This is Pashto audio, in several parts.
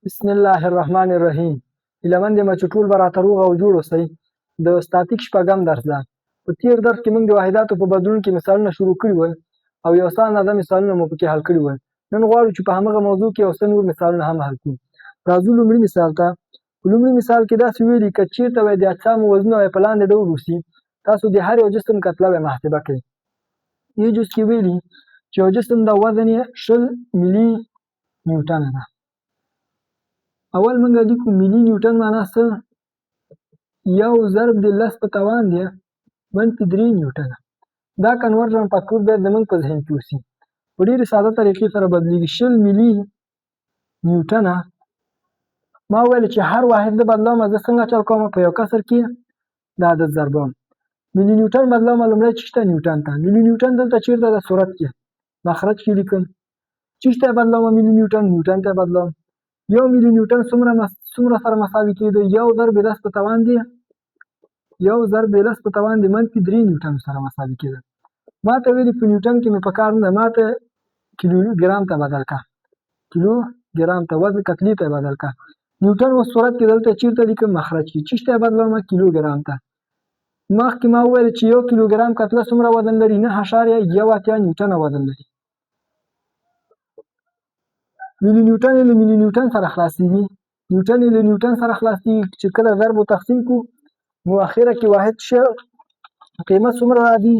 بسم الله الرحمن الرحیم. هیله مند یم چې ټول به راته روغ او جوړ اوسئ. د ستاتیک شپږم درس ده. په تېر درس کې موږ د واحداتو په بدلون کې مثالونه شروع کړي ول او یو څه اندازه مثالونه مو پکې حل کړي ول. نن غواړو چې په همغه موضوع کې یو څه نور مثالونه هم حل کړو. راځو لومړي مثال ته. په لومړي مثال کې داسې ویلي که چېرته وی د اجسامو وزنونه په لاندې ډول اوسي، تاسو د هر یو جسم کتله محاسبه کړئ. دې جز کې ویلي چې یو جسم د وزن یې 20 ملي نیوټنه ده. اول موږ لیکو ملي نیوټن معنا څه؟ یو ضرب د 10 په توان دی منفي 3 نیوټنه. دا کنورژن فاکتور باید زموږ په ذهن کې اوسي. په ډېرې ساده طریقې سره بدلېږي. 20 ملي نیوټنه ما وویل چې هر واحد زه بدلوم، زه څنګه چل کوم؟ په یو کسر کې د عدد ضربوم. ملي نیوټن بدلوم لومړی چېرته نیوټن ته. ملي نیوټن دلته چېرته د صورت کې مخرج کې لیکم. چېرته بدلوم ملي نیوټن؟ نیوټن ته بدلوم. یو ملي نیوټن څومره سره مساوي کېده؟ یو ضرب 10 په توان دی یو ضرب 10 په توان دی منفي 3 نیوټن سره مساوي کېده. ما ته ویلي په نیوټن کې مې په کار نه ده، ما ته کیلو ګرام ته بدل کړه. کیلو ګرام ته وزن کتلې ته بدل کړه. نیوټن اوس صورت کې دلته چېرته لیکم؟ مخرج کې. چېرته بدلوم؟ کیلو ګرام ته. مخکې ما وویل چې یو کیلو ګرام کتله څومره وزن لري؟ 9.1 نیوټنه وزن لري. ملي نیوټن له ملي نیوټن سره خلاصېږي. نیوټن له نیوټن سره خلاصېږي چې کله ضرب و تقسیم کړو نو اخره کې واحد شه قیمت څومره راځي؟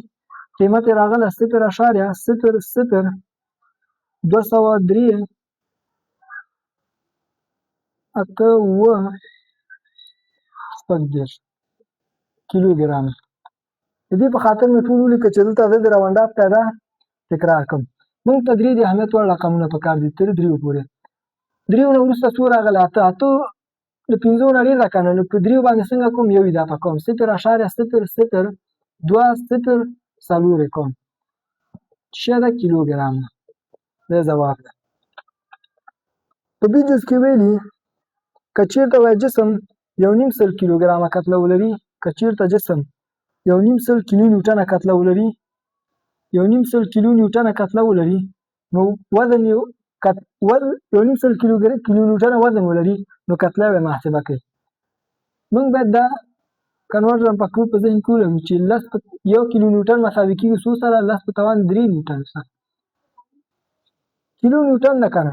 قیمت یې راغله 0.0238 کیلو ګرام. د دې په خاطر مې ټول ولیکه چې دلته زه د راونډاپ تعداد تکرار کړم. موږ ته 3 د اهمیت وړ رقمونه پکار دي تر 3 پورې. 3 نه وروسته څو راغله؟ 8 له 5 نه ډېر ده که نه؟ نو په 3 باندې څنګه کوم؟ یو اضافه کوم. 0.0024 کوم. څه ده؟ کیلو ګرام. دا ځواب ده. په بي جز کې ویلي که چېرته وایي جسم 1.5 کیلو ګرامه کتله ولري، که چېرته جسم 1.5 کیلو نیوټنه کتله ولري 1.5 کیلو نیوټنه کتله ولري نو وزن 1.5 کیلو نیوټنه وزن ولري نو کتله به محاسبه کوي. موږ باید دا کنورژن فاکتور په ذهن کې ولرو چې 1 کیلو نیوټن مساوي کېږي څو سره؟ 10 په توان 3 نیوټن سره. کیلو نیوټن ده که نه؟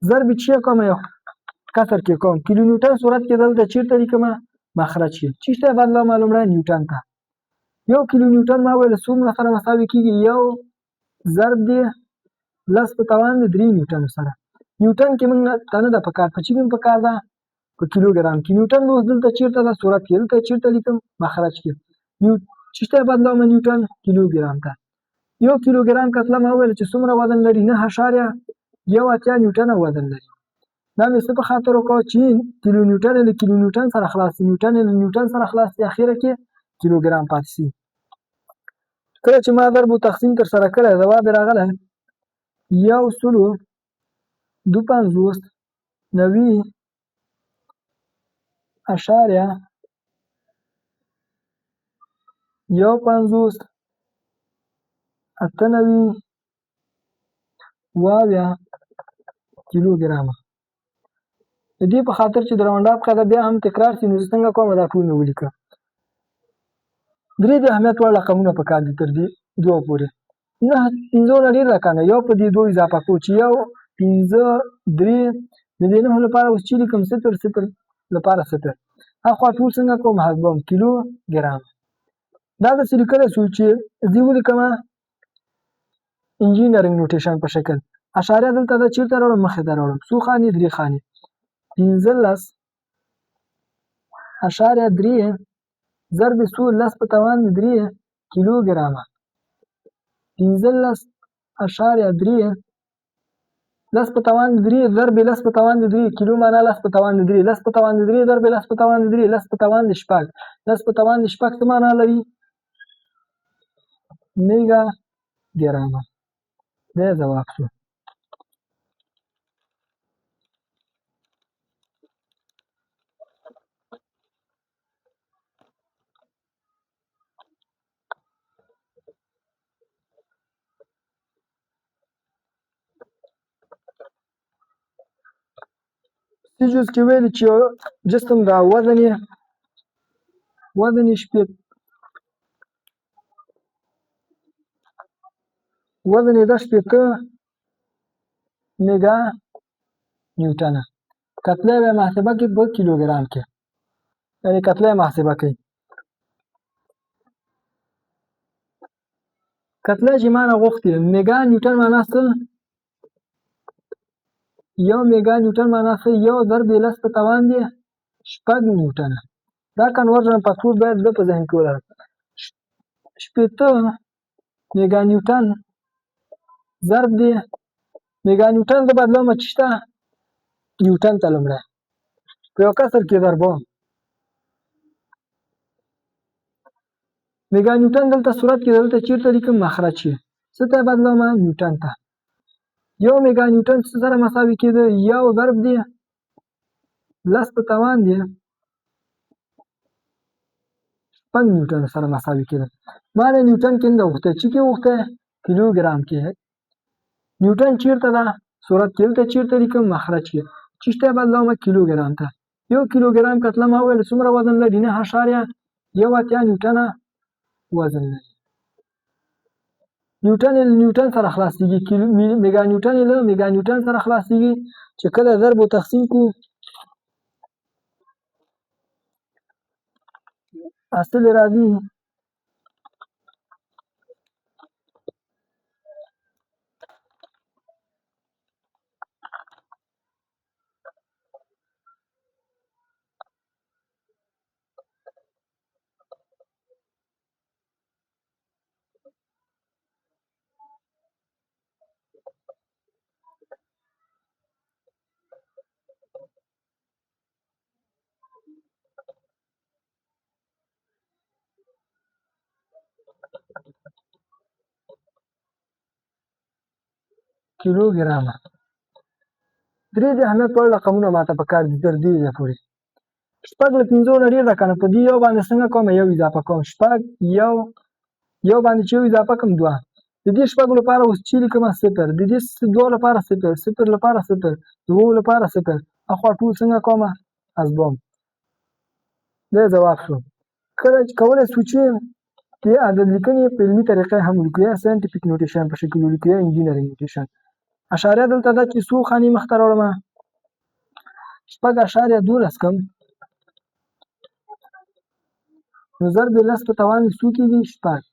ضرب چې کوم یو کسر کې کوم. کیلو نیوټن صورت کې دلته چېرته لیکمه؟ مخرج کې. چېرته بدلوم؟ لومړی نیوټن ته. یو کیلو نیوټن ما ویل څومره سره مساوي کېږي؟ یو ضرب دی 10 په توان 3 نیوټن سره. نیوټن کې موږ ته نه ده پکار، په چې موږ پکار ده په کیلو ګرام کې. نیوټن اوس دلته چېرته ده؟ صورت کې. دلته چېرته لیکم؟ مخرج کې. چېرته بدلوم نیوټن؟ کیلو ګرام ته. یو کیلو ګرام کتله ما ویل چې څومره وزن لري؟ 9.18 نیوټنه وزن لري. دا مې څه په خاطر وکړه چې کیلو نیوټن له کیلو نیوټن سره خلاص شي، نیوټن له نیوټن سره خلاص شي، اخره کې کیلو ګرام پاتې شي. کله چې ما ضرب و تقسیم تر سره کړی ځواب یې راغلی 190.98 کیلو ګرامه. د دې په خاطر چې د راونډاپ قاعده بیا هم تکرار شي نو زه څنګه کوم؟ دا ټول مې ولیکه. 3 د اهمیت وړ رقمونه پکار دي تر دې 2 پورې. 9 نه ډېر ده که نه؟ یو په دې 2 اضافه کړو چې 1 5 3 د دې 9 لپاره اوس چې لیکم 0 لپاره 0 اخوا ټول څنګه کوم؟ حسبوم. کیلو ګرام. دا داسې لیکلی شو چې دې ولیکمه انجینرینګ نوټیشن په شکل. اشاریه دلته ده چېرته راوړم؟ مخې ته راوړم. څو خانې؟ 3 خانې. 15.3 ضرب 10 په توان 3 کیلو ګرامه. 15.3 10 په توان 3 ضرب 10 په توان 3 کیلو معنا 10 په توان 3 10 په توان 3 ضرب 10 په توان 3 10 په توان 6 10 په توان 6 څه معنا لري؟ میګا ګرامه. دا ځواب شو. دې جز کې ویلي چې یو جسم دا وزن یې وزن یې 10 میګا نیوټنه، کتله یې محاسبه کې په کیلوګرام کې، یعنې کتله یې محاسبه کوي. کتله چې ما نه غوښتې میګا نیوټن معنا څه؟ یو میګا نیوټن معنا څه؟ یو ضرب یې 10 په توان دی 6 نیوټنه. دا کنورژن پښتو باید زه په ذهن کې ولرم. 80 میګا نیوټن ضرب دی میګا نیوټن زه بدلوم چې شته نیوټن ته لومړی په یو کسر کې ضربوم. میګا نیوټن دلته صورت کې دلته چیرته لیکم؟ مخرج کې. څه ته بدلوم؟ نیوټن ته. یو میګا نیوټن څه سره مساوي کېده؟ یو ضرب دی 10 په توان دی 6 نیوټن سره مساوي کېده. ما د نیوټن کې نه غوښته چې کې غوښته کیلوګرام کې. نیوټن چیرته ده؟ صورت کې دلته چیرته لیکم؟ مخرج کې. چې شته بدلوم کیلوګرام ته. یو کیلوګرام کتله ما وویل څومره وزن لري؟ 9.1 نیوټنه وزن لري. نیوټن له نیوټن سره خلاصیږي، میګا نیوټن له میګا نیوټن سره خلاصیږي. چې کله ضرب و تقسیم کو حاصل راځي کیلوګرامه. درې د اهمیت وړ رقمونه ماته پکار دي تر دې ځایه پورې. 6 له 5 نه ډېر ده که نه؟ په دې یو باندې څنګه کوم؟ یو اضافه کوم. 6 یو باندې چې یو اضافه کوم 2. د دې 6 لپاره اوس چې لیکم 0، د دې 2 لپاره 0، 0 لپاره 0، 2 لپاره 0. اخوا ټول څنګه کوم؟ حسبوم. دا ځواب شو. کله چې کولی شو چې د عدد لیکنې په علمي طریقه هم ولیکو، یا ساینټیفیک نوټیشن په شکل ولیکو، یا انجینرینګ نوټیشن. اشاریه دلته ده چې څو خانې مخته راوړم؟ 6.12 کم نو ضرب 10 په توان څو کېږي؟ 6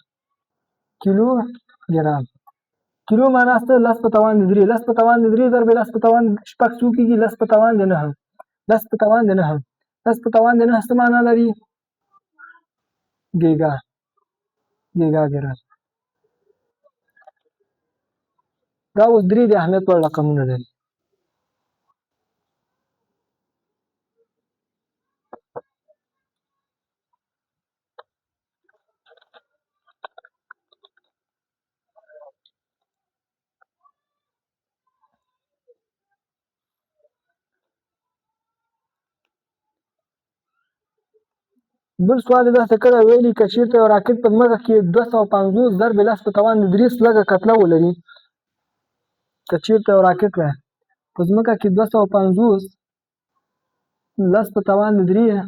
کیلو ګرام. کیلو معنا څه؟ 10 په توان 3. 10 په توان 3 ضرب 10 په توان 6 څو کېږي؟ 10 په توان 9. 10 په توان 9. 10 په توان 9 څه معنا لري؟ ګیګا ګرام. دا اوس 3 د اهمیت وړ رقمونه لري. بل سوال یې داسې کړی ویلي که چېرته یو راکټ په ځمکه کې 250 ضرب 10 په توان 3 سلګه کتله ولري. که چېرته یو راکټ وای په ځمکه کې 250 10 په توان 3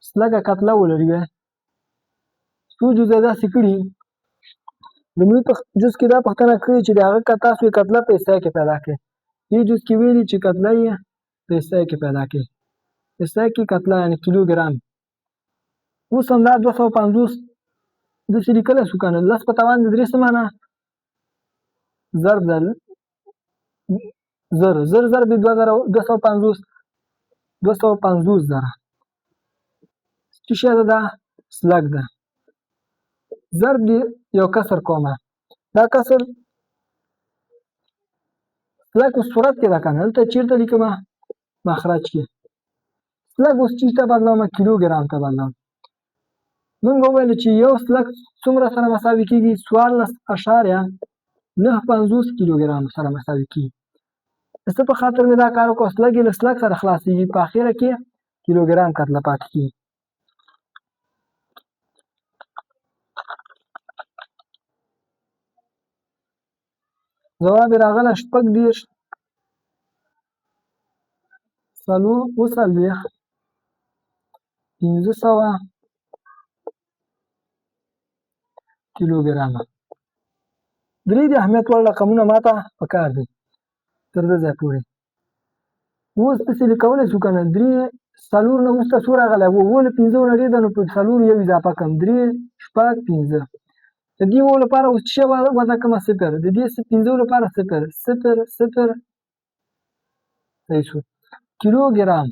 سلګه کتله ولري وای، څو جزه یې داسې کړي. لومړي جز کې دا پوښتنه کړې چې د هغه که تاسو یې کتله په حصه کې پیدا کړئ. دې جز کې ویلي چې کتله یې په حصه کې پیدا کړئ. حصه کې کتله یعنې کیلوګرام. اوس هم دا 250 داسې لیکلی شو که نه؟ 10 په توان 3 څه معنا؟ ضرب ده زر ضرب 250 زره. څه شی ده؟ دا سلګ ده. ضرب دی یو کسر کومه. دا کسر سلګ اوس صورت کې ده که نه؟ دلته چېرته لیکم؟ مخرج کې. سلګ اوس چېرته ته بدلوم؟ کیلوګرام ته بدلوم. موږ وویل چې یو سلګ څومره سره مساوي کېږي؟ 14.95 کیلوګرام سره مساوي کېږي. څه په خاطر مې دا کار وکړ؟ سلګ یې له سلګ سره خلاصېږي، په اخره کې کیلوګرام کتله پاتې کېږي. ځواب یې راغلی 36 اووه څلوېښت 500 کیلوګرامه. درې د اهمیت وړ رقمونه ماته پکار دي تر دې ځای پورې. اوس داسې کولی شو که نه 3 نه وروسته څو راغلی 9 له 5 نه ډېر ده نو په 4 یو اضافه کړم 3 6 5. د دې 9 لپاره اوس څه شی وضع کړم 0. د دې 5 لپاره 0 0 0 صحیح شو کیلوګرام.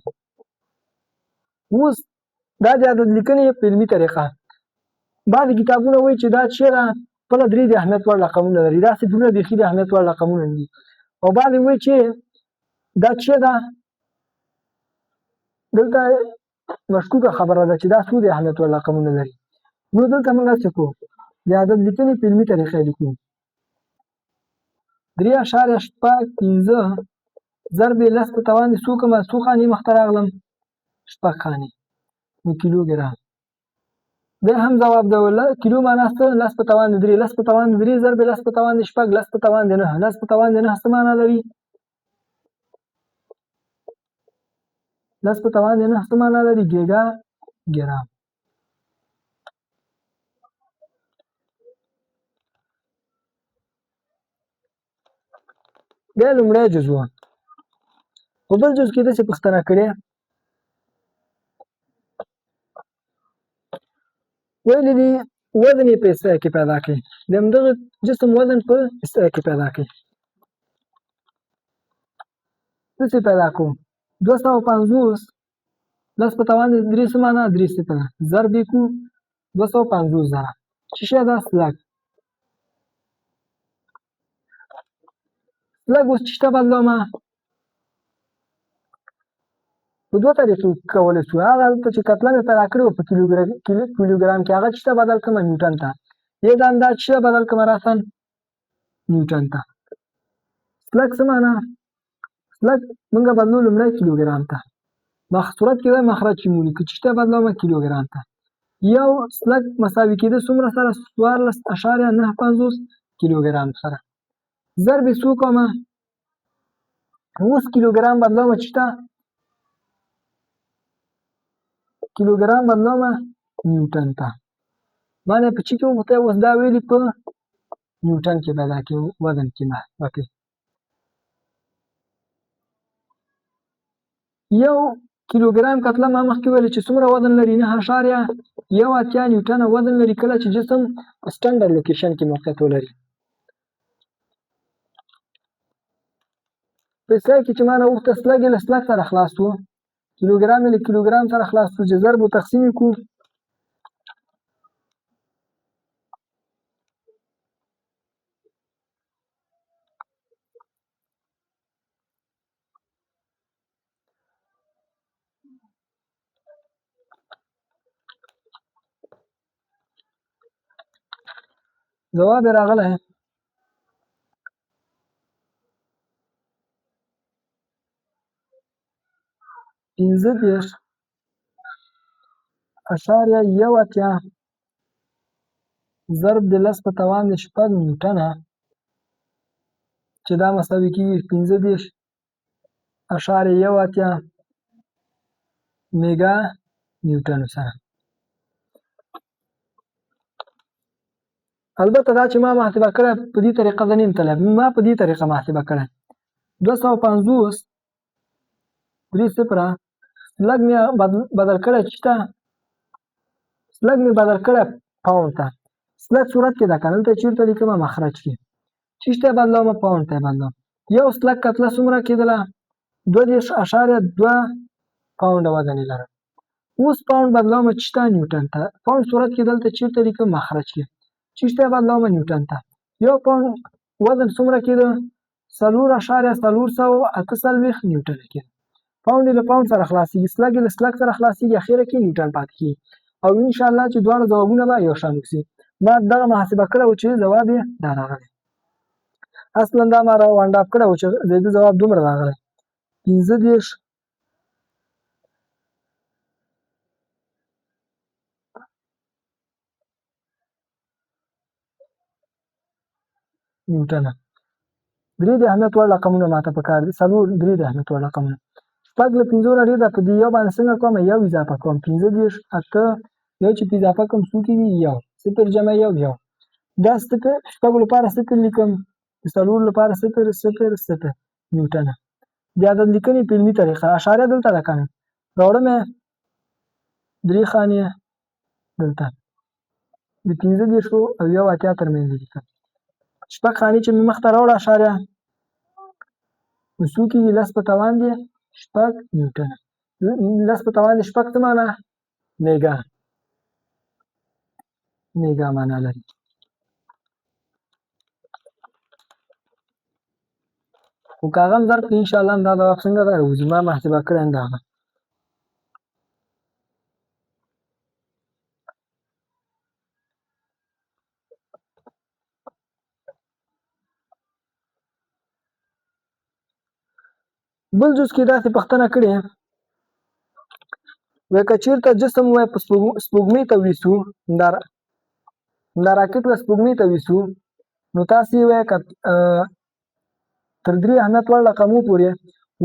اوس دا د عدد لیکنې په علمي طریقه بعضې کتابونه وایي چې دا څه ده خپله 3 د اهمیت وړ رقمونه لري دا صفرونه بیخي د اهمیت وړ رقمونه نه دي او بعضې وایي چې دا څه ده دلته مشکوکه خبره ده چې دا څو د اهمیت وړ رقمونه لري. نو دلته موږ هڅه کوو د عدد لیکنې په علمي طریقه لیکو 3.5 ضرب یې 10 په توان د څو خانې مخته راغلم 6 خانې نو کیلوګرام. بیا هم ځواب ده کیلو معنا څه 10 په توان د 3 10 په توان د 3 ضرب 10 په توان د 6 10 په توان د 9 10 په توان د 9 څه معنا لري 10 په توان د 9 څه معنا لري ګیګا ګرام. بیا لومړی جز و په بل جز کې داسې پوښتنه کړې ویلي دي وزن یې په احصایه کې پیدا کړي د همدغه جسم وزن په احصایه کې پیدا کړي. داسې پیدا کوو 250 10 په توان د 3 څه معنا 3 صفره ضرب یې کړو 250 زره څه شی ده سلګ. سلګ اوس چې شته بدلومه په دوه طریقې کولی شو. هغه هلته چې کتله مې پیدا کړې وه په کیلوګرام کې هغه چې ته بدل کړم نیوټن ته یې دا انداز چې بدل کړم راسن نیوټن ته. سلګ څه معنا سلګ موږ بدلو لومړی کیلوګرام ته صورت کې دا مخرج چې مونږ که چې ته بدلومه کیلوګرام ته یو سلګ مساوي کېده څومره سره 14.95 کیلوګرام سره ضرب یې څو کومه اوس کیلوګرام بدلومه چې ته کیلوګرام بدلومه نیوټن ته معنی په چې کې وغوښتی اوس دا ویلي په نیوټن کې پیدا کړي وزن کې وکړي. یو کیلوګرام کتله ما مخکې ویلې چې څومره وزن لري 9.1 نیوټنه وزن لري کله چې جسم په سټنډرډ لوکیشن کې موقعیت ولري. په احصایه کې چې ما نه وغوښته سلګ یې له سلګ سره خلاص و کیلوګرام یې له کیلوګرام سره خلاص و چې ضرب و تقسیم یې کړو ځواب یې راغلی 15.1 ضرب د 10 په توان د 6 نیوټنه چې دا مساوي کېږي 15.1 میګا نیوټن سره. البته دا چې ما محاسبه کړی په دې طریقه زه نیم تللی ما په دې طریقه محاسبه کړی 250 3 صفره سلګ مې بدل کړی چې ته سلګ مې بدل کړی پاوند ته سلګ صورت کې ده که نه دلته چېرته لیکمه مخرج کې چې ته بدلومه پاوند ته یې بدلوم یو سلګ کتله څومره کېدله 2.2 پاونډه وزن یې لرل. اوس پاوند بدلومه چې ته نیوټن ته پاوند صورت کې دلته چېرته لیکم مخرج کې چې ته بدلومه نیوټن ته یو پاوند وزن څومره کېده 4.448 نیوټن کېده. پاوند له پاوند سره خلاصېږي سلګ له سلګ سره خلاصېږي اخره کې نیوټن پاتې کېږي او انشاءالله چې دواړه ځوابونه به یو شان وشي. ما دغه محاسبه کړی و چې ځواب یې دا راغلی اصلا دا ما راونډ اپ کړی و چې د دې ځواب دومره راغلی 15 نیوټنه. درې د اهمیت وړ رقمونه ماته پکار دي 3 د اهمیت وړ رقمونه شپږ له پنځو نه ډېر ده، په دې یو باندې څنګه کوم؟ یو اضافه کوم. 15 8 یو چې په اضافه کوم څو کېږي؟ یو. صفر جمع یو یو. دا شپږو لپاره صفر لیکم، د څلورو لپاره صفر صفر صفر نیوټنه. د عدد لیکنې په علمي طریقه اشاریه دلته ده که نه، راوړم یې 3 خانې دلته د 15 او 1 ترمنځ لیکم. شپږ خانې چې مې مخته راوړه اشاریه نو څو کېږي؟ 10 په توان دي شپږ نیوټنه. 10 په توان دي شپږ څه معنا؟ میګا. میګا معنا لري. خو که هغه هم ضرب کړي انشاءالله هم دا ځواب څنګه راوځي؟ ما محاسبه کړی هم د هغه. بل جز کې داسې پوښتنه کړې وایي که چېرته جسم وایي په سپوږمۍ ته ویسو، دا راکټ وایي سپوږمۍ ته ویسو، نو تاسې وایي که تر 3 اهمیت وړ رقمو پورې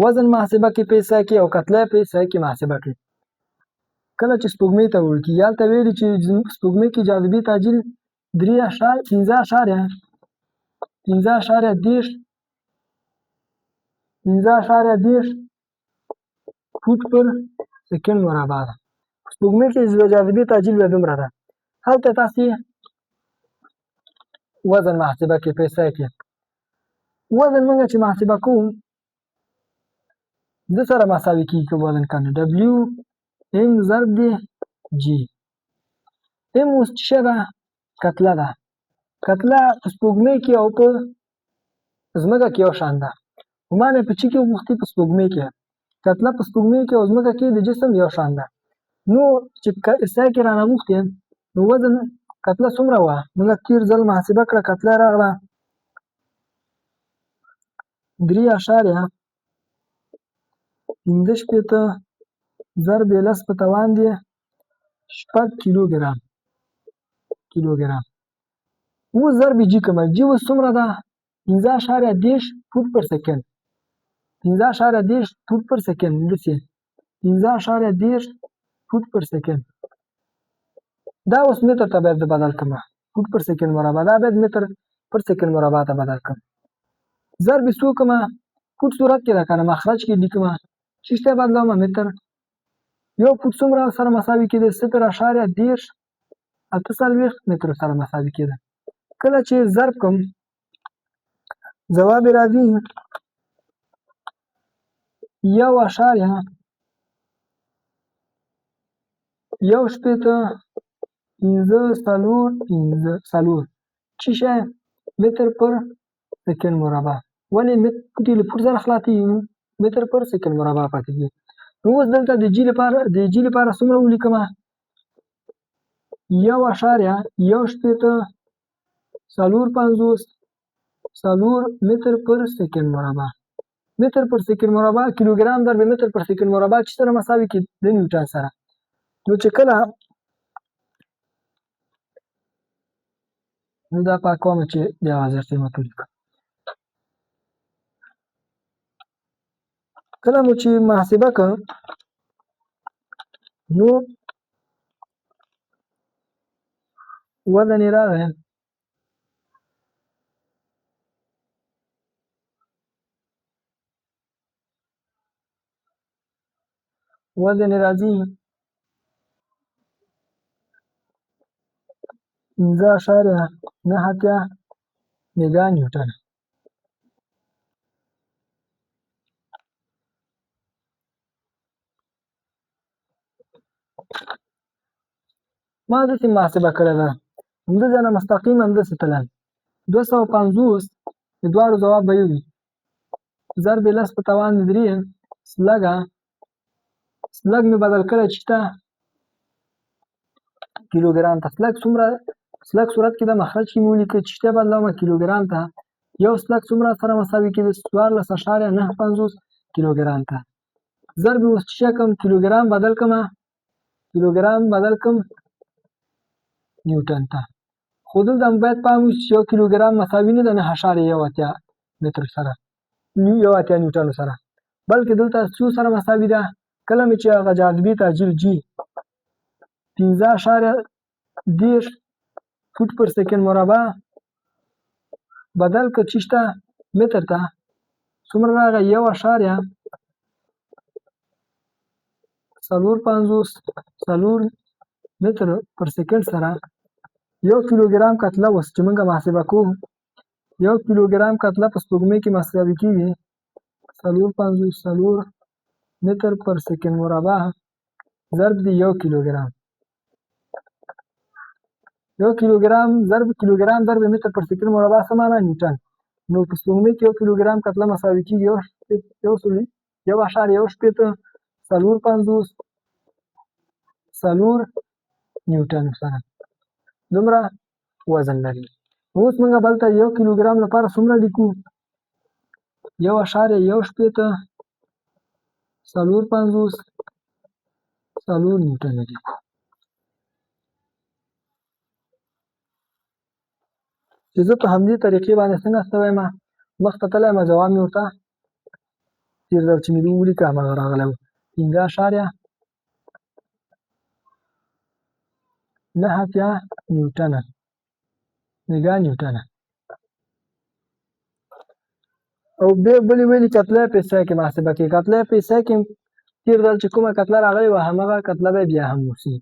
وزن محاسبه کې پیسه کې او کتله پیسه کې محاسبه کې. کله چې سپوږمۍ ته وړل کېږي هلته ویلي چې سپوږمۍ کې جاذبې تعجیل 15.10 فوټ پر سکند مربع ده. سپوږمۍ کې جاذبې تعجیل بیا دومره ده. هلته تاسې وزن محاسبه کې پیسه کې. وزن موږ چې محاسبه کوو د سره مساوي کېږي که وزن کنه W M ضرب دی G. M اوس څه ده؟ کتله ده. کتله په سپوږمۍ کې او په ځمکه کې یو شان ده. خو ما نه په چي کې وغوښتي په سپوږمۍ کې. کتله په سپوږمۍ کې او ځمکه کې د جسم یو شان ده. نو چې احصایه کې رانه غوښتې نو وزن کتله څومره وه؟ موږ تېر ځل محاسبه کړه کتله راغله 3.15 ضرب 10 په توان دی 6 کیلوګرام. اوس ضرب جي کومه؟ جي اوس څومره ده؟ 15.10 فوټ پر سکند. 15.10 فوټ پر سکند. داسې 15.10 فوټ پر سکند. دا اوس متر ته باید بدل کړم. فوټ پر سکند مربع دا باید متر پر سکند مربع ته بدل کړم. ضرب څو کومه؟ فوټ صورت کې ده که نه مخرج کې لیکمه چې ته بدلوم متر. یو فوټ څومره سره مساوي کېده؟ 0.10 متر سره مساوي کېده. کله چې ضرب کوم ځواب راځي 1.185 چې شی متر پر سکند مربع. ولې فوټ له فوټ سره خلاصېږي متر پر سکند مربع پاتې کېږي. نو اوس دلته د جي لپاره څومره ولیکمه؟ 1.450 متر پر سکند مربع. متر پر سکند مربع کیلوګرام ضرب متر پر سکند مربع چې سره مساوي کېږي د نیوټن سره. نو چې کله نو دا پاکوم چې د حاضر قیمت ولیکم. کله مو چې محاسبه کړه نو وزن یې راغی راځي 15.9 میګا نیوټن. ما داسې محاسبه کړې ده همداسې نه مستقیم همداسې تلل 250 د دواړو ځواب به یو وي ضرب 10 په توان 3 سلګ مې بدل کړی چې ته کیلوګرام ته. سلګ صورت کې د مخرج کې مې ولیکه چې ته بدلومه کیلوګرام ته. یو سلګ څومره سره مساوي کېږي؟ 14.950 کیلوګرام ته. ضرب اوس چې کوم کیلوګرام بدل کړم نیوټن ته. خو دلته باید پام وشي چې یو کیلوګرام مساوي نه ده 9.18 متر سره 1.8 نیوټن سره. بلکې دلته څو سره مساوي ده. کله مې چې هغه جاذبې تعجیل جي 15.10 فوټ پر سکند مربع بدل کړ چی شته متر ته څومره راغی 1.54 متر پر سکند سره 1 کیلوګرام کتله اوس چې موږ محاسبه کوو 1 کیلوګرام کتله په سپوږمۍ کې مساوي کیږي 4.54 متر پر سکند مربع ضرب د 1 کیلوګرام 1 کیلوګرام ضرب کیلوګرام ضرب متر پر سکند مربع څه معنا نیوټن. نو په سپوږمۍ کې 1 کیلوګرام کتله مساوي کیږي 1.54 نیوټن سره دومره وزن لري. اوس موږ بلته 1 کیلوګرام لپاره څومره لیکو 1.54 نیوټن لیکو. چې زه په همدې طریقې باندې څنګه ستویم مخ ته تللی یم جواب مې ورته تېر ځل چې مې ولیکه هماغه راغلی و 15.9 نیوټنه میګا نیوټنه. او بلې ویلې کتله په حصه کې محاسبه کوي. کتله په حصه کې تېر ځل چې کومه کتله راغلې وه هماغه کتله به بیا هم اوسي.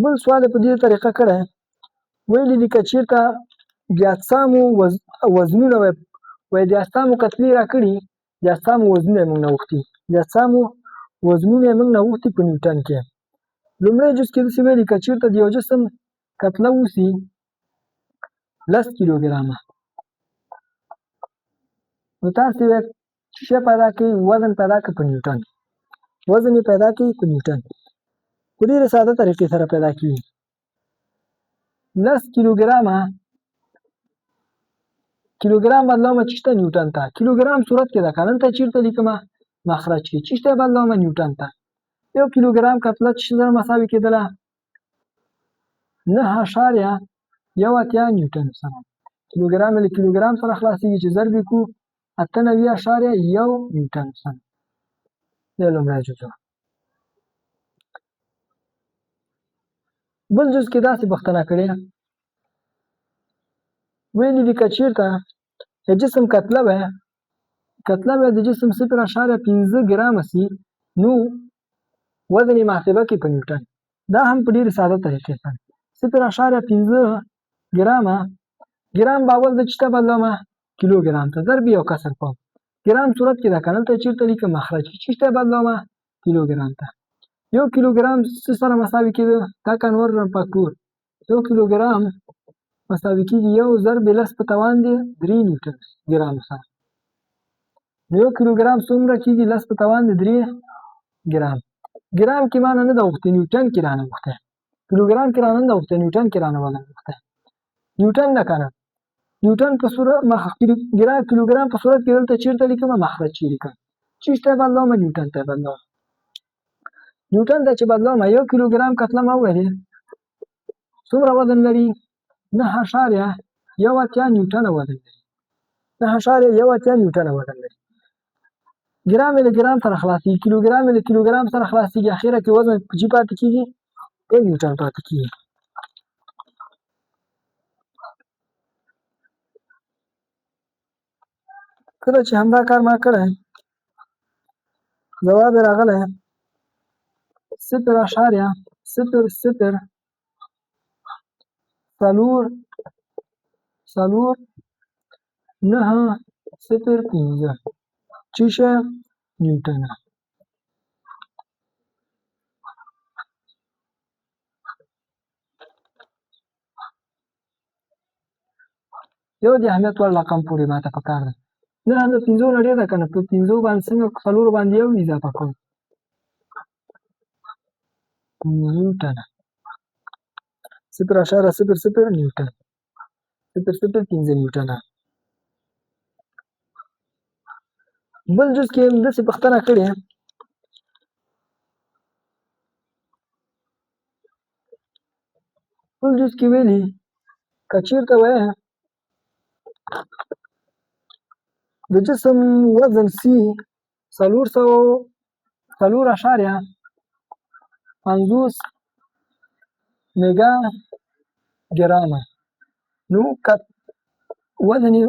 بل سوال په دې طریقه کړی ویلي دي که چېرته د اجسامو وزنونه وایي د اجسامو کتلې راکړي د اجسامو وزنونه یې موږ نه غوښتي د اجسامو وزنونه یې موږ نه غوښتي په نیوټن کې. لومړی جز کې داسې ویلي که چېرته د یو جسم کتله اوسي 10 کیلوګرامه نو تاسې وایئ څه شی پیدا کوي وزن پیدا کوي په نیوټن وزن یې پیدا کوي په نیوټن په ډېرې ساده طریقې سره پیدا کېږي. 10 کیلوګرامه کیلوګرام بدلومه چې شته نیوټن ته کیلوګرام صورت کې ده که نن ته چېرته لیکمه مخرج کې چې شته بدلومه نیوټن ته 1 کیلوګرام کتله چې سره مساوي کېدله 9.18 نیوټن سره کیلوګرام له کیلوګرام سره خلاصېږي چې ضرب یې کړو 98.1 نیوټن سره. دا لومړی جز و. بل جز کې داسې پوښتنه کړې ویلي دي که چېرته د جسم کتله به د جسم 0.5 ګرامه سي نو وزن یې محاسبه کړي په نیوټن. دا هم په ډېرې ساده طریقې سره 0.5 ګرامه ګرام به اول د چېته بدلومه کیلوګرام ته ضرب یو کسر کوم ګرام صورت کې ده که دلته چېرته لیکم مخرج کې چېته بدلومه کیلوګرام ته 1 کیلوګرام څه سره مساوي کېده دا کنورټر فاکتور 1 کیلوګرام مساوي کېږي 1 ضرب 10 په توان دی 3 نیوټن ګرام سره. 1 کیلوګرام څومره کېږي 10 په توان دی 3 ګرام. ګرام کې مانه نه ده غوښتې نیوټن کې رانه غوښتی کیلوګرام کې رانه نه ده غوښتی نیوټن کې رانه وزن غوښتی نیوټن ده که نه نیوټن په صورت کیلوګرام په صورت کې دلته چېرته لیکمه مخرج چې لیکم چېرته یې بدلومه نیوټن ته یې بدلومه نیوټن ته چې بدلومه 1 کیلوګرام کتله ما وویلې څومره وزن لري 9.18 نیوټنه وزن لري 9.18 نیوټنه وزن لري. ګرام له ګرام سره خلاصېږي کیلوګرام له کیلوګرام سره خلاصېږي اخره کې وزن په جي پاتې کېږي په نیوټن پاتې کېږي. کله چې همدا کار ما کړی جواب یې راغلی 0.04905 چې شه نیوټنه. یو د اهمیت وړ رقم پورې ماته پکار ده نه د 5 نه ډېر ده که نه په 5 باندې څنګه 4 باندې یو اضافه کوم نیوټنه 0.00 نیوټن 0.05 نیوټنه. بل جز کې داسې پوښتنه کړې ویلي که چېرته وایي د جسم وزن سي 4.50 میګا ګرامه، نو وزن یې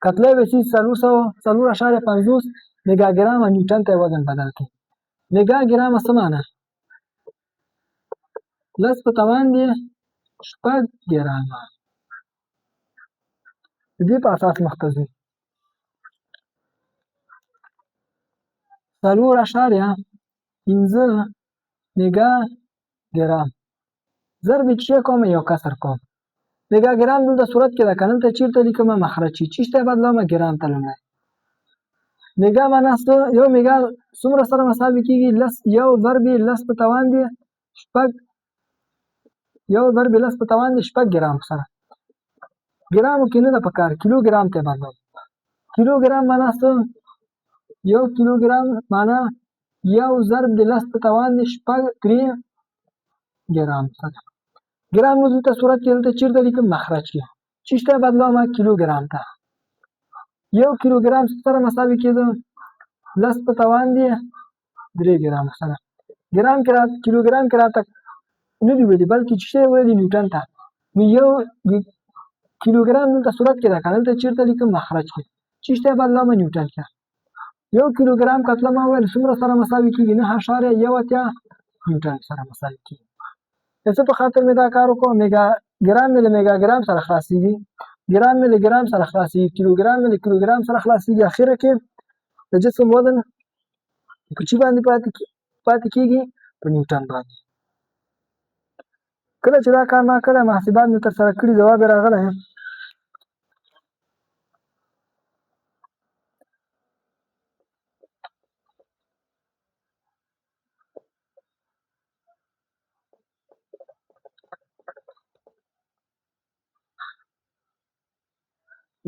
کتلی به شي 4.50 میګا ګرامه نیوټن ته وزن بدل کړي. میګا ګرامه څه معنی؟ 10 په توان دي 6 ګرامه. د دې په اساس مخته ځو. 4.5 میګا ګرام ضرب چې کوم یو کسر کوم. میګا ګرام دلته صورت کې ده که دلته چېرته لیکم مخرج چې چېرته بدلوم ګرام ته لومړی. میګا معنا یو میګا څومره سره مساوي کېږي؟ یو ضرب 10 په توان دي 6 ګرام سره. ګرامو کې نه ده په کار، کیلو ګرام ته بدلوم. کیلو ګرام معنا څه؟ یو کیلو ګرام معنا یو ضرب 10 په توان دي 3 ګرام سره. ګرام نو دلته صورت کې دلته چېرته لیکم مخرج کې چېرته بدلوم کیلو ګرام ته. یو کیلو ګرام سره مساوي کېده 10 په توان دي 3 ګرام سره. ګرام کې کیلو ګرام کې راته نه دی ویلي بلکې چې ویلي نیوټن ته. نو یو کیلو ګرام دلته صورت کې ده که دلته چېرته لیکم مخرج کې چېرته بدلوم نیوټن کې. یو کیلو ګرام کتله ما وویل څومره سره مساوي کېږي 9.1 نیوټن سره مساوي کېږي. د څه په خاطر مې دا کار وکړو؟ ګرام مې له میګا ګرام سره خلاصېږي، ګرام مې له ګرام سره خلاصېږي، کیلو ګرام مې له کیلو ګرام سره خلاصېږي. اخره کې د جسم وزن په چی باندې پاتې کېږي؟ په نیوټن باندې. کله چې دا کار ما کړی محاسبات مې ترسره کړي ځواب یې راغلی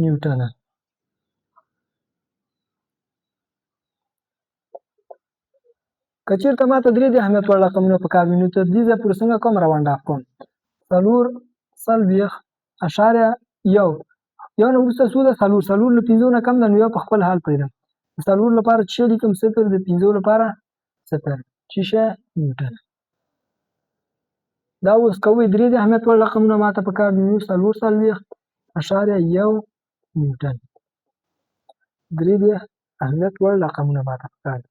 نیوټنه. که چېرته ما ته 3 د اهمیت وړ رقمونه په کار وي نو تر دې ځایه پورې څنګه کوم راونډ اف کوم؟ 4.1 یو نه وروسته څو ده؟ 4 له 5 نه کم ده نو یو په خپل حال پرېږدم. د 4 لپاره چې لیکم 0، د 5 لپاره 0 چې شی نیوټن. دا اوس کوئ 3 د اهمیت وړ رقمونه ما ته په کار دي نو 4.1 نیوټن. 3 د اهمیت وړ رقمونه ما ته په کار دي.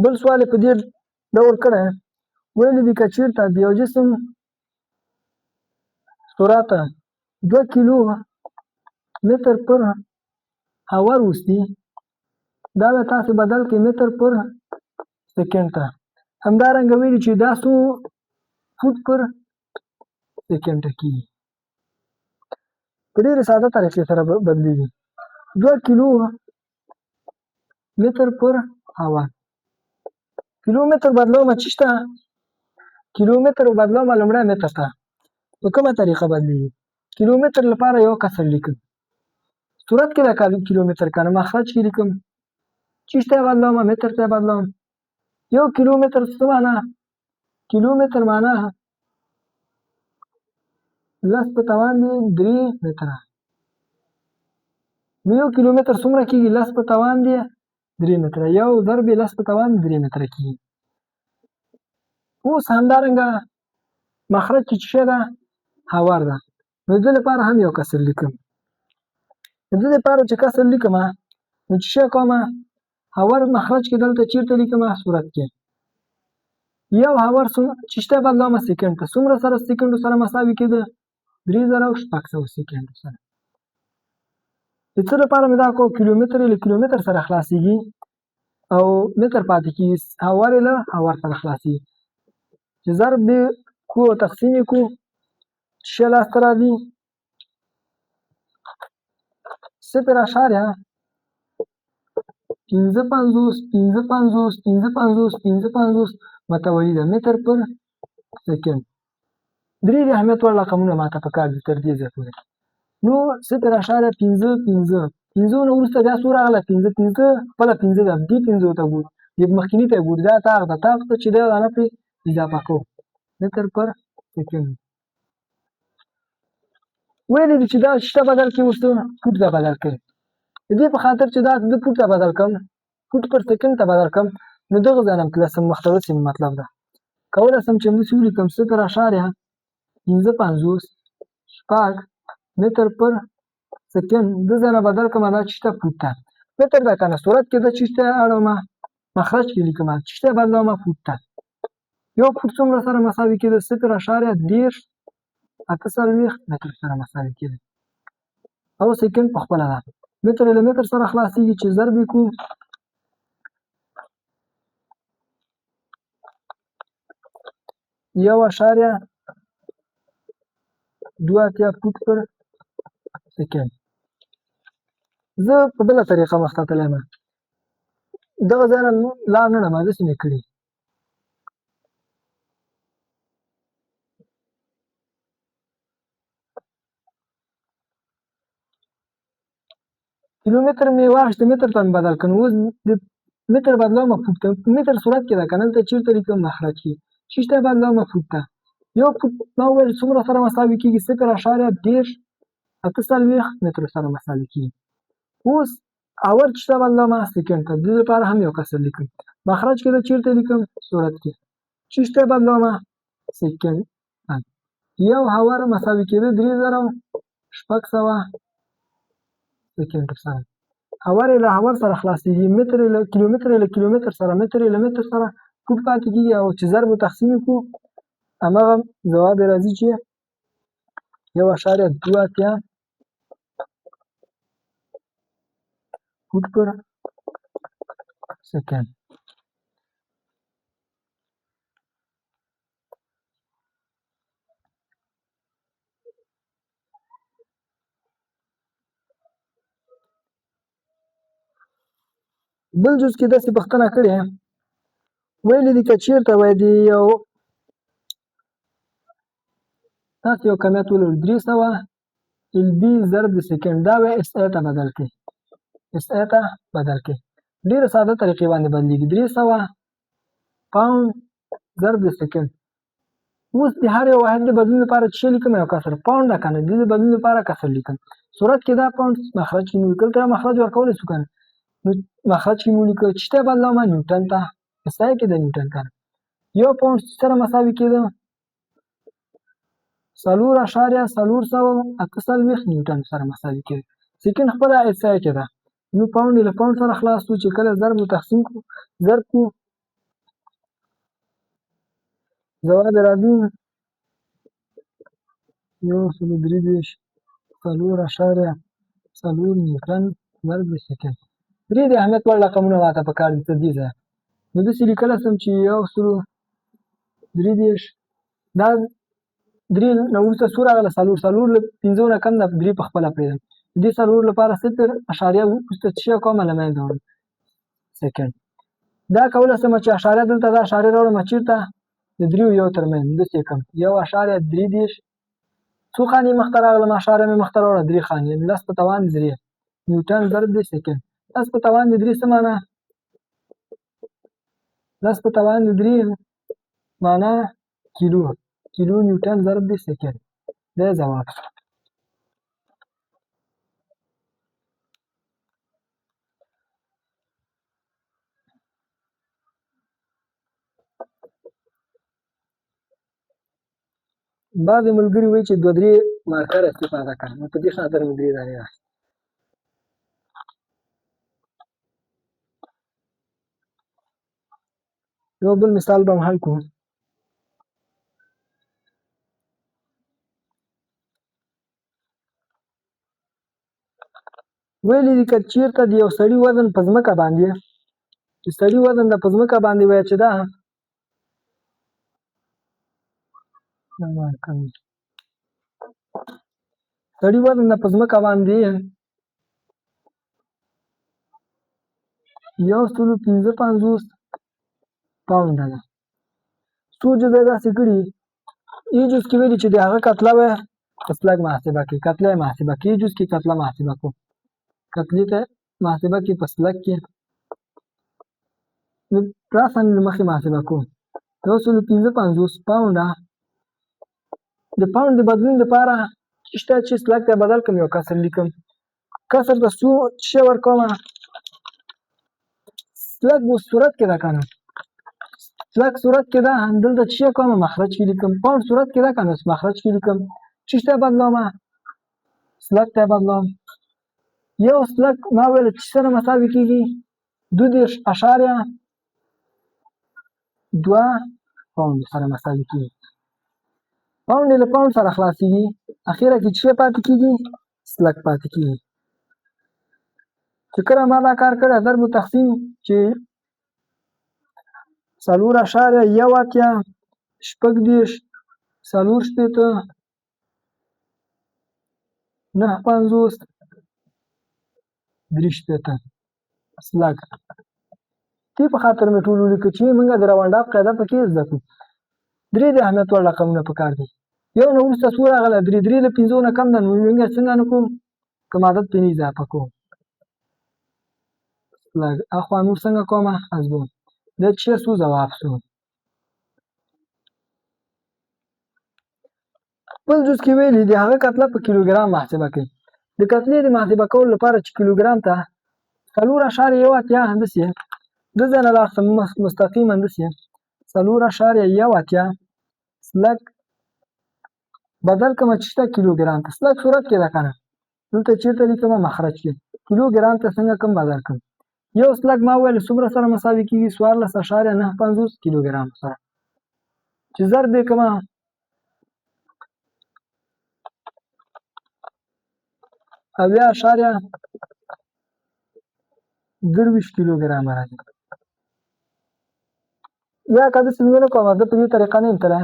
بل سوال په دې ډول کړی ویلي دي که چېرته د یو جسم سرعت 2 کیلو متر پر هاور اوسي دا به تاسې بدل کړئ متر پر سکند ته. همدارنګه ویلي چې دا څو فوټ پر سکند کېږي. په ډېرې ساده طریقې سره بدلېږي. 2 کیلو متر پر هاور. کیلومتر بدلومه چېرته؟ کیلومتر بدلومه لومړی متر ته. په کومه طریقه بدلېږي؟ کیلومتر لپاره یو کسر لیکم. صورت کې د کیلومتر کنه مخرج کې لیکم. چېرته بدلومه؟ متر ته بدلوم. یو کیلومتر څه معنا؟ کیلومتر معنا 10 په توان دي 3 متره. نو یو کیلومتر څومره کېږي؟ 10 په توان دي 3 متره. یو ضرب 10 په توان 3 متره کېږي. اوس همدارنګه مخرج کې چې شی ده هاور ده نو د لپاره هم یو کسر لیکم. د دې لپاره چې کسر لیکم نو چې څه کوم هاور مخرج کې دلته چیرته لیکم صورت کې یو هاور چې شته بدلوم سکند ته څومره سره سکند سره مساوي کېده 3600 سکند سره د څه لپاره مې دا کو کیلومتر له کیلومتر سره خلاصيږي او متر پاتې کیږي هاور له هاور سره خلاصيږي چې ضرب دې کو تقسیم کو شل استرا دي 0.55 متولي د متر پر سکند درې د اهمیت وړ رقمونه ماته پکار دي تر دې ځای پورې نو 0.55 پنځو نه وروسته بیا څو راغله 5 خپله 5 ده دې 5 ته ګورو دې مخکیني ته ګورو دا تاق ده تاق ته چې دی هغه پرې اضافه کوو متر پر سکند ویلې دي چې دا شته بدل کړي اوس فوټ ته بدل کړي د دې په خاطر چې دا د فوټ ته بدل کړم فوټ پر سکند ته بدل کړم نو دغه ځای نه تلسم مختلف مطلب ده کولی شم چې همداسې ولیکم 0.55 شپږ متر پر سکند د ځای نه بدل کړم دا چې شته فوټ ته متر ده که نه صورت کې ده چې شته اړوم مخرج کې لیکم چې شته بدلوم فوټ ته یو فوټ څومره سره مساوي کېده 0.30 متر سره مساوي کېده او سکند په خپله ده متر له متر سره خلاصیږي چې ضرب یې کړو یو اشاریه 2 فوټ پر سکند زه په بله طریقه مخته تللی یم دغه ځای نه لار نه ړمه داسې مې کړي کیلومتر مې واخیسته متر ته مې بدل کړ اوس د متر بدلوم فوټ ته متر صورت کې ده که نه دلته چېرته لیکم مخرج کې چې شته بدلوم فوټ ته یو فوټ ما وویل څومره سره مساوي کېږي 0.30 متر سره مساوي کېږي اوس اول چې شته بدلوم سکند ته د دې لپاره هم یو کسر لیکم مخرج کې ده چېرته لیکم صورت کې چې شته بدلوم سکند یو هاور مساوي کېده 3600 سکند سره هاور له هاور سره خلاصیږي متر له کیلومتر سره متر له متر سره فوټ پاتې کېږي او چې ضرب تقسیم کړو هماغه ځواب راځي چې 1.2 فوټ پر سکند بل جز کې داسې پوښتنه کړې ویلي دي که چېرته وای د یو تاسو یو کمیت ولرو 300 البي ضرب د سکند دا وای اس ای ته بدل کړئ اس ای ته بدل کړئ ډېره ساده طریقې باندې بدلېږي 300 پاوند ضرب د سکند اوس د هر یو واحد د بدلون لپاره څه لیکم یو کسر پاوند ده که نه د بدلون لپاره کسر لیکم صورت کې دا پاوند مخرج کې مو لیکل ته مخرج ورکولی شو که نه نو مخرج کې مو لیکل چې ته بدلومه نیوټن ته اس ای کې د نیوټن که نه یو پاوند سره مساوي کېده 4.448 نیوټن سره مساوي کېده سکند خپله اس ای کې ده نو پاوند له پاوند سره خلاص شو چې کله ضرب تقسیم کړو ضرب کړو ځواب راځي 4.4 نیوټن ضرب د سکند درې د اهمیت وړ رقمونه ماته پکار دي تر دې ځایه نو داسې لیکلی شم چې 1.3 دا 3 نه وروسته څو راغله 4 له 5 نه کم ده 3 په خپله پرېږدم دې 4 لپاره 0.0 وروسته څه کومه له منځه وړم سکند دا کولی شم چې اشاریه دلته دا اشاریه راوړم چېرته د دریو یو ترمنځ داسې کم 1.3 څو خانې مخته راغلم اشاریه مې مخته راوړه 3 خانې 10 په توان 3 نیوټن ضرب د سکند 10 په توان 3 څه معنا 10 په توان 3 معنا کیلو نیوټن ضرب د سکند دا ځواب بعضې ملګري وایي چې 2-3 مارکر استفاده کړه نو په دې خاطر مې 3 دانې یو بل مثال به هم حل کړو. ویلي دي که چېرته د یو سړي وزن په ځمکه باندې چې سړي وزن د په ځمکه باندې وایي چې دا سړي وزن د په ځمکه باندې 155 پاونډه ده. څو جزه یې داسې کړي یو جز کې ویلي چې د هغه کتله وایي په سلګ محاسبه کې کتله یې محاسبه کې یو جز کې کتله محاسبه کړو کتلې ته محاسبه کې په سلګ کې نو راساً له مخې محاسبه کوو 155 پاونډه د پاونډ د بدلون لپاره شته چې سلګ ته بدل کړم یو کسر لیکم کسر ته څو شی ورکوم سلګ اوس صورت کې ده که نه سلګ صورت کې ده دلته چې شی کوم مخرج کې لیکم پاونډ صورت کې ده که نه مخرج کې لیکم چې ته بدلوم سلګ ته بدلوم یو سلګ ما ویل چې سره مساوي کېږي 2.2 پاونډ سره مساوي کېږي پاونډ له پاونډ سره خلاصېږي اخیره کې چې پاتې کېږي سلګ پاتې کېږي چې کله ما دا کار کړی ضرب تقسیم چې 4.1 شپږدېرش 4 9 53 سلګ دې په خاطر مې ټول ولیکه چې موږ د راونډاپ قاعده پکې زده کړو درې د اهمیت وړ رقمونه پکار دي یو نه وروسته څو راغله درې له 5 نه کم ده نو موږ څنګه نه کوو کوم عدد پرې نه اضافه کوو سلګ اخوا نور څنګه کومه ازبو د چې څو ځواب شو بل جز کې ویلي د هغه کتله په کیلوګرام محاسبه کوي د کتلې د محاسبه کولو لپاره چې کیلوګرام ته 4.1 هندسې د ځای نه لاړ مستقیم هندسې 4.1 سلګ بدل کومه چې شته کیلوګرام ته سلګ صورت کې ده که نه دلته چېرته لیکمه مخرج کې کیلوګرام ته څنګه کوم بدل کړم یو سلګ ما ویل څومره سره مساوي کېږي 14.95 کیلوګرام سره چې ضرب یې کومه 0.23 کیلوګرام راځي یا که داسې مې نه کوم زه په دې طریقه نه یم تللی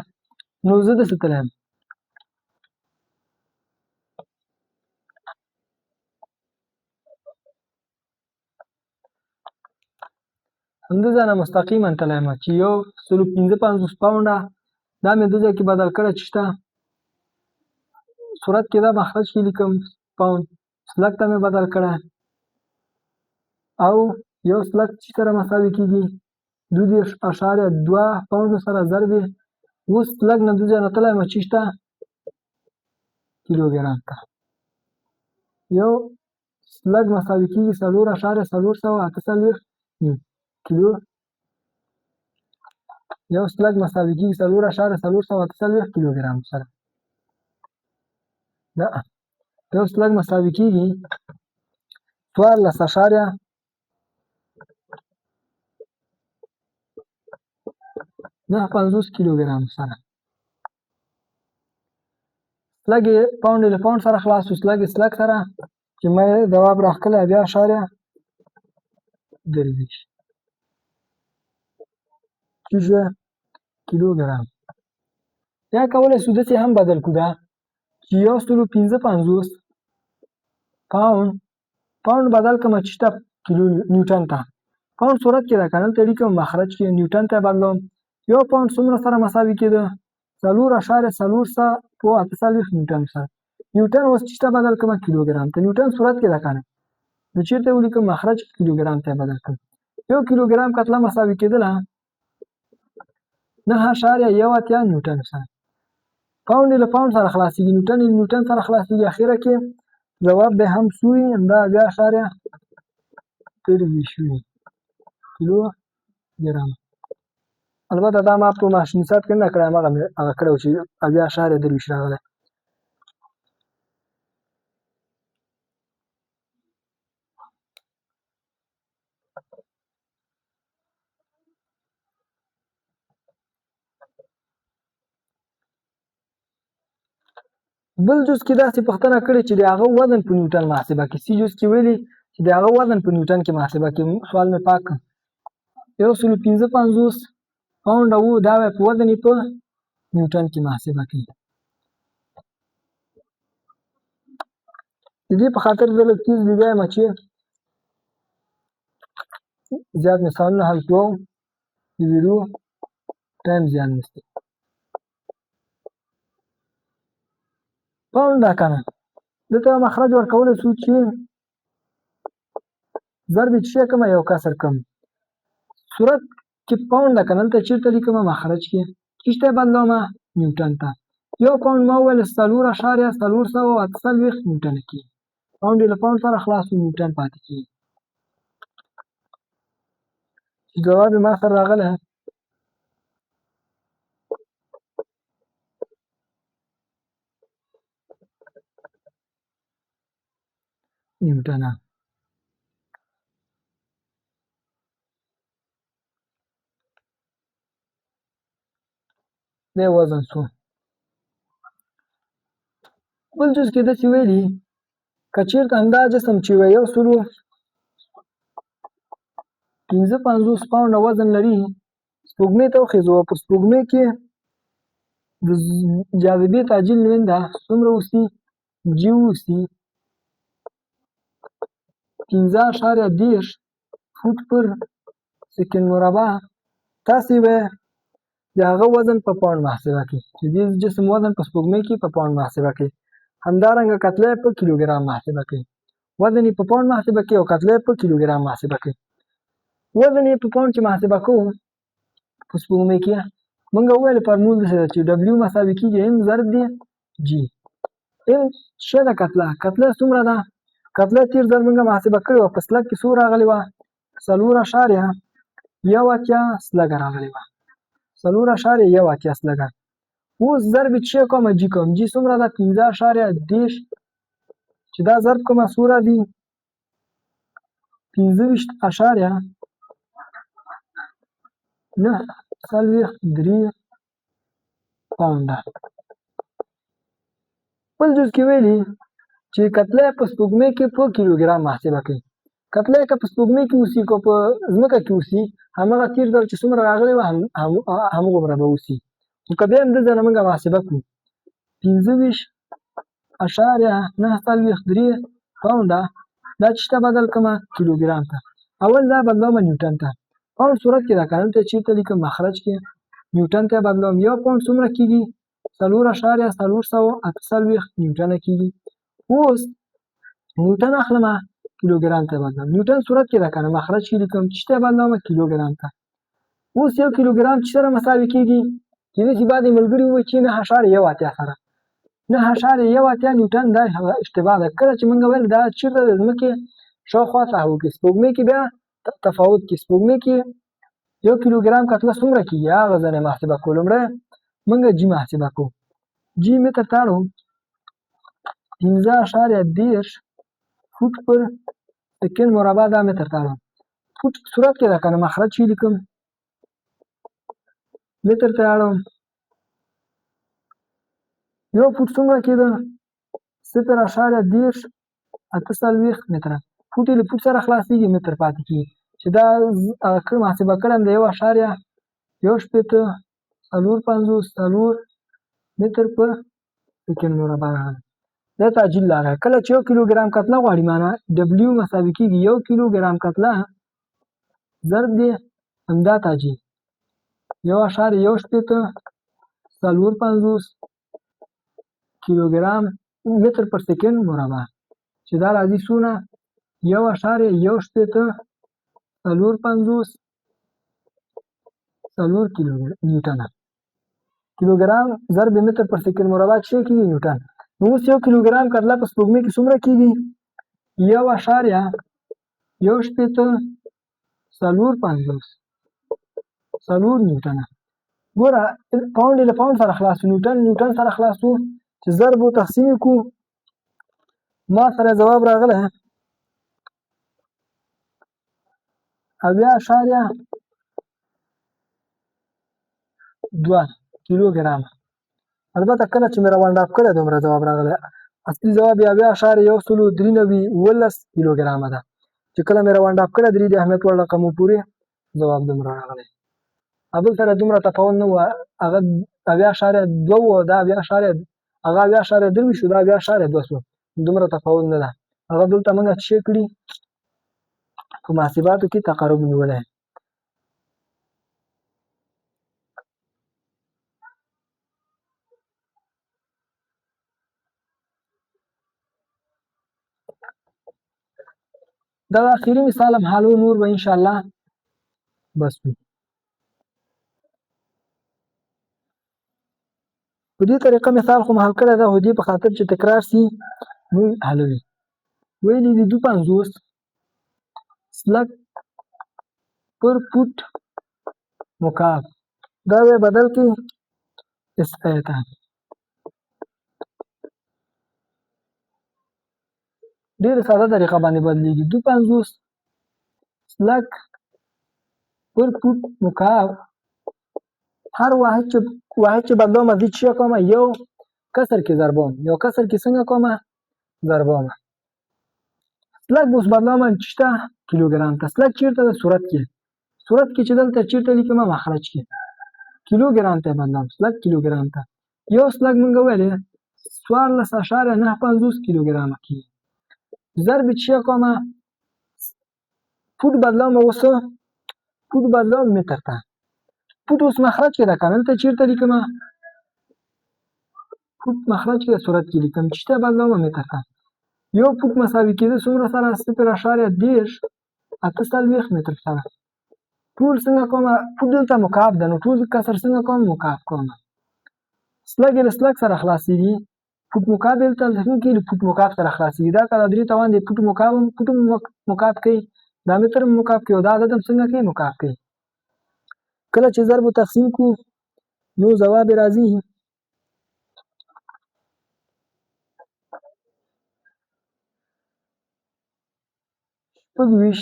نو زه داسې تللی یم همدې ځای نه مستقیما تللی یم چې 155 پاونډه دا مې دې ځای کې بدل کړی چې شته صورت کې دا مخرج کې لیکم پاونډ سلګ ته مې بدل کړی او یو سلګ چې سره مساوي کېږي 2.2 پاونډو سره ضرب یې اوس سلګ نه دې ځای نه تللی یم چې شته کیلوګرام ته یو سلګ مساوي کېږي 4.448 کیلو یو سلګ مساوي کېږي 4.448 کیلوګرام سره دا یو سلګ مساوي کېږي 14.9 کیلوګرام سره سلګ یې پاونډ له پاونډ سره خلاص شو سلګ یې سلګ سره چې ما ځواب راښکلی 0.23 کیلوګرام یا کولی شو داسې هم بدل کړو دا چې 155 پاونډ بدل کړم چې شته کیلو نیوټن ته پاونډ صورت کې ده که نه دلته لیکم مخرج کې نیوټن ته بدلوم یو پاونډ څومره سره مساوي کېده 4.448 نیوټن سره نیوټن اوس چې شته بدل کړم کیلوګرام ته نیوټن صورت کې ده که نه نو چېرته ولیکم مخرج کیلوګرام ته بدل کړم یو کیلوګرام کتله مساوي کېدله 9.1 نیوټن سره پاونډ له پاونډ سره خلاصېږي نیوټن یې نیوټن سره خلاصېږي اخیره کې جواب به هم څو وي همدا 0.23 کیلوګرام البته دا ما په ماشین حساب کې نه کړی هماغه مې هغه کړی و چې 0.23 راغلی بل جز کې داسې پوښتنه کړې چې د هغه وزن په نیوټن محاسبه کې، سی جز کې ویلي چې د هغه وزن په نیوټن کې محاسبه کې. سوال مې پاک 155 پاونډه وو، دا په وزن په نیوټن کې محاسبه کوي. د دې په خاطر زه لږ تیز لګیا یم چې زیات مثالونه حل کوو، د ویډیو ټایم زیان نشته. پاونډ دا کنه دلته مخرج ورکولی شو چې ضرب چې کوم یو کسر کم صورت کې پاونډ دا کنه دلته چیرته لیکم مخرج کې چیشته بدلوم نیوټن ته. یو پاونډ ما وویل 4.448 نیوټن کې، پاونډ له پاونډ سره خلاص نیوټن پاتې کېږي. جواب ما سره راغلی نیوټن. د وزن شو. بل جز کې داسې ویلي که چېرته همدا جسم چې 155 پاونډه وزن لري سپوږمۍ ته وخیژو، په سپوږمۍ کې د جاذبې تعجیل لنډه څومره اوسي؟ جي اوسي 15.10 فوټ پر سکند مربع. تاسې به د هغه وزن په پاونډ محاسبه کړئ چې د جسم وزن په سپوږمۍ کې په پاونډ محاسبه کړئ. همدارنګه کتله په کیلوګرام محاسبه کړئ. وزن یې په پاونډ محاسبه کړئ او کتله په کیلوګرام محاسبه کړئ. وزن یې په پاونډ کې محاسبه کوو په سپوږمۍ کې موږ وویل فارمول داسې ده چې W مساوي کېږي M ضرب دی G. M څه ده؟ کتله څومره ده؟ کتله تیر ځل موږ محاسبه کړې وه، په سلګ کې څو راغلې وه؟ 4.1 سلګه راغلې وه، 4.1 سلګه. اوس ضرب چې کوم جی کوم، جی څومره ده؟ 15.10 چې دا ضرب کومه څومره دي؟ 25.943 پاونډه. بل جز کې ویلي چې کتله په سپوږمۍ کې په کیلوګرام محاسبه کوي. کتله که په سپوږمۍ کې اوسي که په ځمکه کې اوسي همغه تیر ځل چې څومره راغلی وه همغومره به اوسي. خو که بیا هم دلته نه موږ محاسبه کړو 25.943 پاونډه، دا چې ته بدل کړمه کیلوګرام ته، اول دا بدلومه نیوټن ته. پاونډ صورت کې دا کنه ته چېرته لیکم مخرج کې نیوټن ته بدلوم. یو پاونډ څومره کېږي؟ 4.448 نیوټنه کېږي. اوس نیوټن اخلمه کیلوګرام ته بدلوم. نیوټن صورت کې دا کنه مخرج کې لیکم چې ته بدلومه کیلوګرام ته. اوس یو کیلوګرام چې سره مساوي کېږي کېدای شي بعضې ملګري ووایي چې 9.1 سره 9.1 نیوټن دا اشتباه ده. کله چې موږ ویل دا چېرته د ځمکې شاوخوا ساحو کې، سپوږمۍ کې بیا تفاوت کې، سپوږمۍ کې یو کیلوګرام کتله څومره کېږي هغه ځای محاسبه کوو. لومړی موږ جي محاسبه کوو. جي متر ته اړوم 15.10 فوټ پر سکند مربع، دا متر ته اړوم. فوټ صورت کې دا کنه مخرج چې لیکم متر ته اړوم. یو فوټ څومره کېده؟ 0.10 متره. فوټ یې له فوټ سره خلاصېږي متر پاتې کېږي چې دا محاسبه کړم د 1.154 متر پر سکند مربع راغلی. دا تعجیل راغی. کله چې 1 کیلوګرام کتله غواړي معنا W مساوي کېږي 1 کیلوګرام کتله ضرب دی همدا تعجیل 1.154 کیلوګرام متر پر سکند مربع چې دا راځي څونه؟ 1.154 کیلو نیوټنه. کیلوګرام ضرب متر پر سکند مربع چې کېږي نیوټن. نو اوس 1 کیلوګرام کتله په سپوږمۍ کې څومره کېږي؟ 1.154 نیوټنه. ګوره پاونډ له پاونډ سره خلاص نیوټن سره خلاص وو چې ضرب و تقسیم کو ما سره جواب راغلی 0.2 کیلوګرام. البته کله چې مې راونډ اپ کړی دومره ځواب راغلی. اصلي ځواب یې اویا.193 کیلوګرامه ده چې کله مې راونډ اپ کړی 3 د اهمیت وړ رقمو پورې ځواب دومره راغلی. بل سره دومره تفاوت نه و، هغه 0.2 و، دا هغه 0.3 شو، دا 0.2 شو، دومره تفاوت نه ده. هغه دلته موږ څه کړي په محاسباتو کې تقارب نیولی. دا اخیری مثال هم حل و، نور به انشاءالله بس وي. په دې طریقه مثال خو مو حل کړی ده، خو دې په خاطر چې تکرار سي نو حلوي. ویلي دي 250 سلک پر فوټ مکعب، دا به بدل کړي SI ته. ډېره ساده طریقه باندې بدلېږي. 250 سلک پر فوټ مکعب، هر واحد چې بدلوم دې چی کوم یو کسر کې ضربوم، یو کسر کې څنګه کوم ضربوم. سلک اوس بدلوم چیرته کیلوګرام ته. سلک چیرته د صورت کې چې دلته چیرته لیکم مخرج کې کیلوګرام ته بدلوم، سلک کیلوګرام ته. یو سلک مونږ ویلې 14.95 کیلوګرامه کیږي. ضرب چی کوم فوټ بدلوم، اوس فوټ بدلوم متر ته. فوټ اوس مخرج کې ده کنه، دلته چیرته لیکم فوټ مخرج کې صورت کې لیکم، چیرته بدلوم متر ته. یو فوټ مساوي کېده څومره سره 0.10 متر سره. ټول څنګه کوم فوټ دلته مکعب ده، نو ټول کسر څنګه کوم مکعب کوم. سلک له سلک سره خلاصېږي، فوټ مکعب دلته څنګه فوټ مکعب سره خلاصېږي. دا کله 3 توان دی فوټ مکعب کوي، دا متر مکعب کوي، دا عدد څنګه کوي مکعب کوي. کله چې ضرب او تقسیم کو نو ځواب راځي 26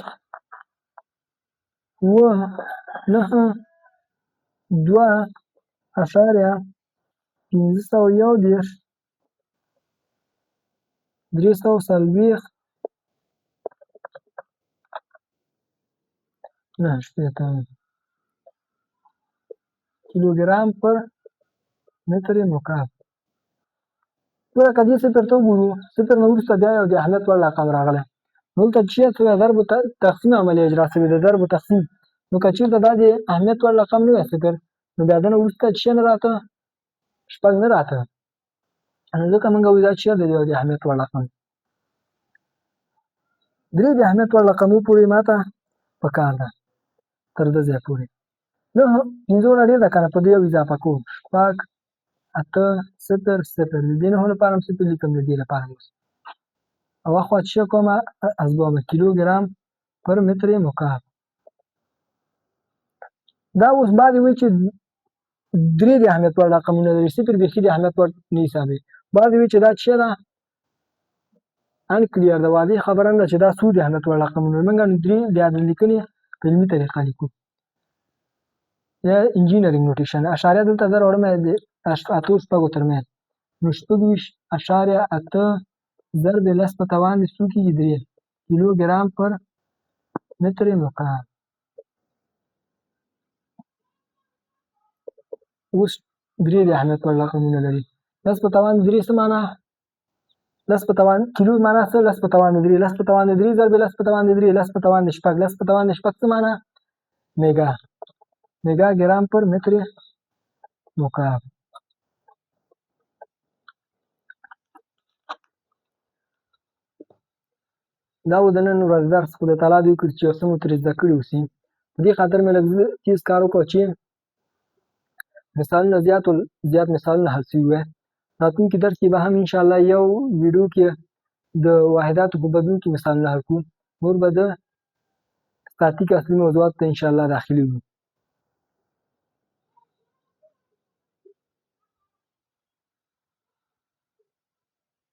2.511 340 کیلوګرام پر متر مکعب. ګوره که دې صفر ته وګورو، صفر نه وروسته بیا یو د اهمیت وړ رقم راغلی. نو دلته چې ضرب تقسیم عملیه اجرا شوې ده، ضرب تقسیم. نو که چېرته دا د اهمیت وړ رقم نه وی صفر، نو بیا د نه وروسته چې نه راته 6 نه راته، نو ځکه موږ وایو دا چېرته دی د اهمیت وړ رقم. 3 د اهمیت وړ رقمو پورې ماته پکار ده تر دې ځای پورې. نو 5 ډېر ده که نه، په دې یو اضافه کوم 6 8 0 0. د دې نهو لپاره هم صفر لیکم، د دې لپاره هم. او اخوا چې کوم ازبابه کیلوګرام پر متر مکعب. دا اوس بعضې وایي چې 3 د اهمیت وړ رقمونه لري، صفر بیخي د اهمیت وړ نه حسابوي. بعضې وایي چې دا څه ده انکلیر ده، واضح خبره نه ده چې دا څو د اهمیت وړ رقمونه لري. موږ 3 د عدد لیکنې په علمي طریقه لیکو یا انجینرینګ نوټیشن. اشاریه دلته زه راوړم د 8 ترمنځ، نو 26.8 ضرب 10 په توان د څو کېږي 3 کیلوګرام پر متر مکعب. اوس 3 د اهمیت وړ رقمونه لري. 10 په توان 3 څه معنا؟ 10 په توان کیلو معنا څه؟ 10 په توان 3. 10 په توان 3 ضرب 10 په توان 3، 10 په توان 6. 10 په توان 6 څه معنا؟ میگا ګرام پر متر مکعب. دا و د نن ورځ درس. خدای تعالی دې وکړي چې یو څه مو ترې زده کړي اوسي. په دې خاطر مې لږ تیز کار وکړ چې مثالونه زیات مثالونه حل شوي وای. راتلونکي درس کې به هم انشاءالله یو ویډیو کې د واحداتو په بدلون کې مثالونه حل کړو. نور به د ستاتیک اصلي موضوعاتو ته انشاءالله داخلي وو.